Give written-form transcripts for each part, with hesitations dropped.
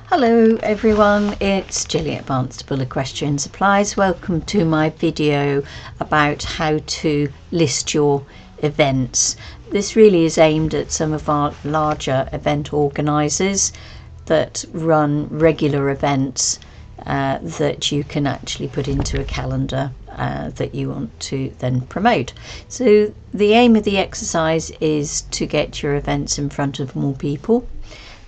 Hello everyone, it's Gilly at Advanced Bull Equestrian Supplies. Welcome to my video about how to list your events. This really is aimed at some of our larger event organisers that run regular events that you can actually put into a calendar that you want to then promote. So the aim of the exercise is to get your events in front of more people.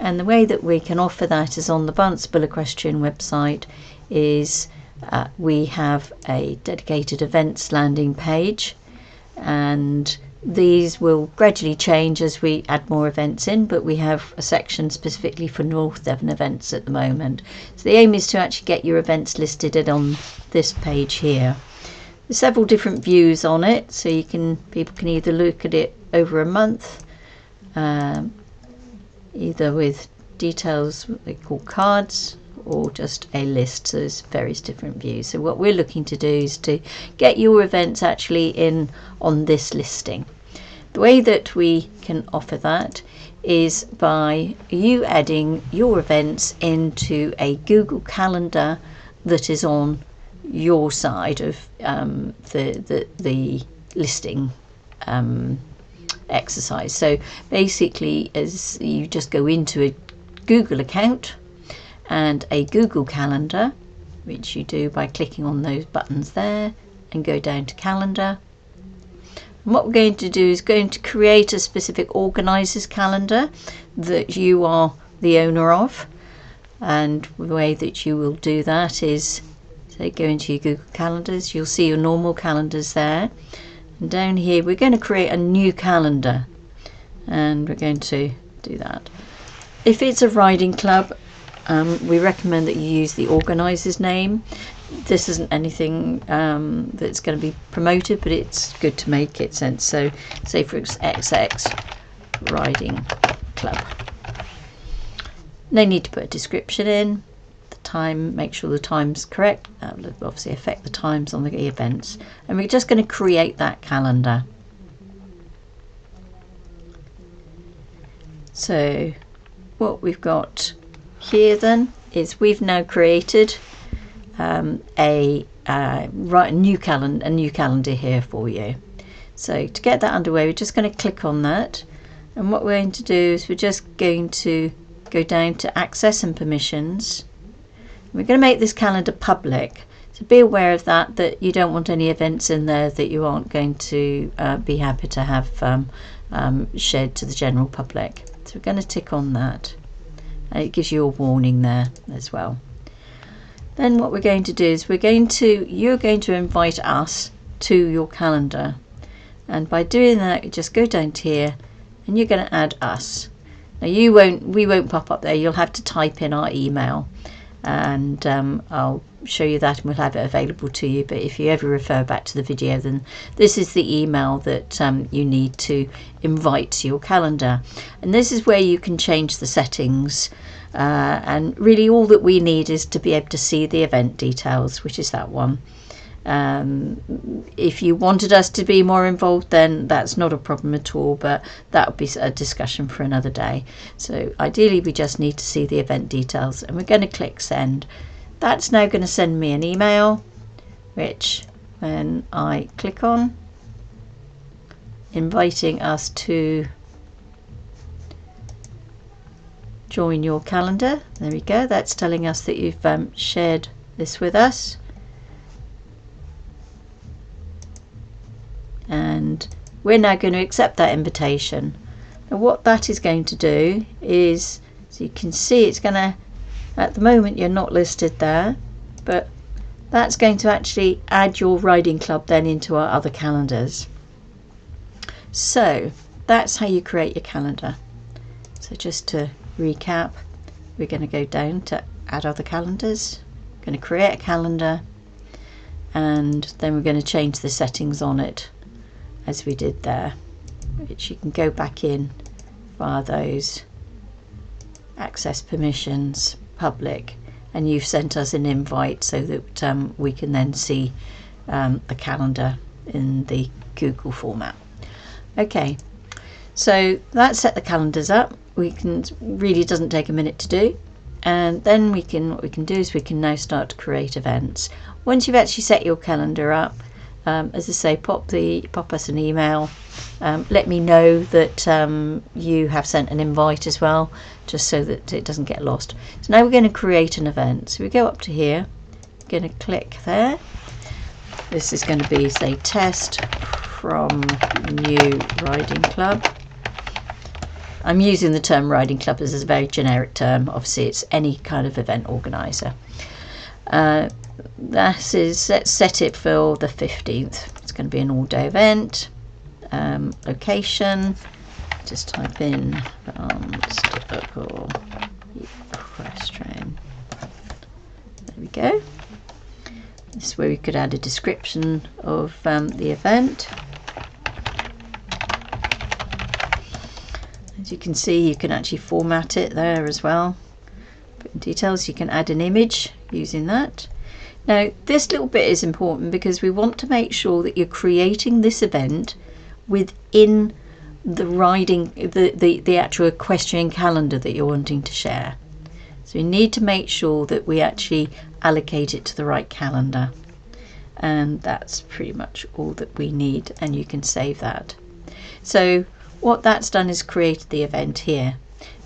And the way that we can offer that is on the Advanced Bull Equestrian website is we have a dedicated events landing page, and these will gradually change as we add more events in, but we have a section specifically for North Devon events at the moment. So the aim is to actually get your events listed on this page here. There's several different views on it, so people can either look at it over a month, either with details, what they call cards, or just a list. So there's various different views. So what we're looking to do is to get your events actually in on this listing. The way that we can offer that is by you adding your events into a Google Calendar that is on your side of the listing exercise. So basically, as you just go into a Google account and a Google Calendar, which you do by clicking on those buttons there and go down to Calendar. And what we're going to do is going to create a specific organizer's calendar that you are the owner of. And the way that you will do that is, so go into your Google Calendars, you'll see your normal calendars there. And down here we're going to create a new calendar, and we're going to do that. If it's a riding club, we recommend that you use the organizer's name. This isn't anything that's going to be promoted, but it's good to make it sense. So say for XX Riding Club. No need to put a description in. Time, make sure the time's correct. That will obviously affect the times on the events, and we're just going to create that calendar. So what we've got here then is we've now created a new calendar here for you. So to get that underway, we're just going to click on that, and what we're going to do is we're just going to go down to access and permissions. We're going to make this calendar public, so be aware of that you don't want any events in there that you aren't going to be happy to have shared to the general public. So we're going to tick on that, and it gives you a warning there as well. Then what we're going to do is you're going to invite us to your calendar, and by doing that you just go down to here and you're going to add us. Now we won't pop up there, you'll have to type in our email, and I'll show you that and we'll have it available to you. But if you ever refer back to the video, then this is the email that you need to invite to your calendar, and this is where you can change the settings, and really all that we need is to be able to see the event details, which is that one. If you wanted us to be more involved, then that's not a problem at all, but that would be a discussion for another day. So ideally we just need to see the event details, and we're going to click send. That's now going to send me an email, which when I click on, inviting us to join your calendar. There we go, that's telling us that you've shared this with us. And we're now going to accept that invitation. Now what that is going to do is, so you can see it's going to, at the moment you're not listed there, but that's going to actually add your riding club then into our other calendars. So that's how you create your calendar. So just to recap, we're going to go down to add other calendars, we're going to create a calendar, and then we're going to change the settings on it as we did there, which you can go back in via those access permissions, public, and you've sent us an invite so that we can then see the calendar in the Google format. Okay, so that set the calendars up. Really doesn't take a minute to do. And then what we can do is we can now start to create events. Once you've actually set your calendar up, as I say, pop us an email. Let me know that you have sent an invite as well, just so that it doesn't get lost. So now we're going to create an event. So we go up to here, going to click there. This is going to be, say, test from new riding club. I'm using the term riding club as a very generic term. Obviously it's any kind of event organizer. Let's set it for the 15th. It's going to be an all-day event. Location, just type in equestrian. There we go. This is where we could add a description of the event. As you can see, you can actually format it there as well. Put in details, you can add an image using that. Now this little bit is important because we want to make sure that you're creating this event within the riding, the actual equestrian calendar that you're wanting to share. So we need to make sure that we actually allocate it to the right calendar, and that's pretty much all that we need, and you can save that. So what that's done is created the event here.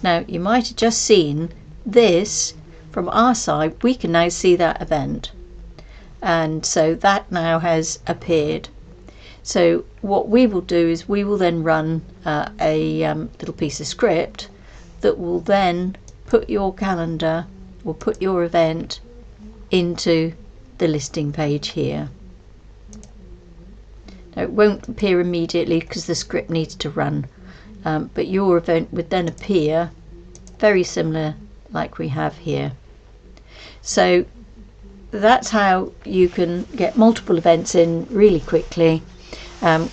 Now you might have just seen this from our side. We can now see that event, and so that now has appeared. So what we will do is we will then run a little piece of script that will then put your calendar or put your event into the listing page here. Now it won't appear immediately because the script needs to run, but your event would then appear very similar like we have here. So that's how you can get multiple events in really quickly.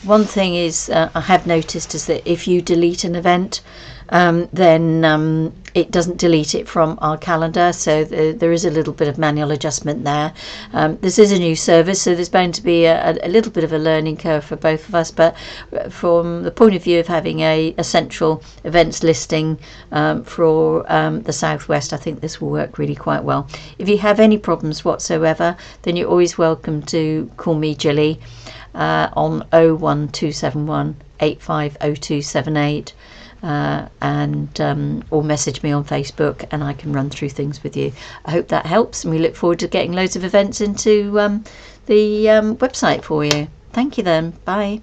One thing is I have noticed is that if you delete an event, then it doesn't delete it from our calendar, so there is a little bit of manual adjustment there. This is a new service, so there's bound to be a little bit of a learning curve for both of us, but from the point of view of having a central events listing for the Southwest, I think this will work really quite well. If you have any problems whatsoever, then you're always welcome to call me, Gilly, on 01271 850278, and or message me on Facebook, and I can run through things with you. I hope that helps, and we look forward to getting loads of events into the website for you. Thank you then. Bye.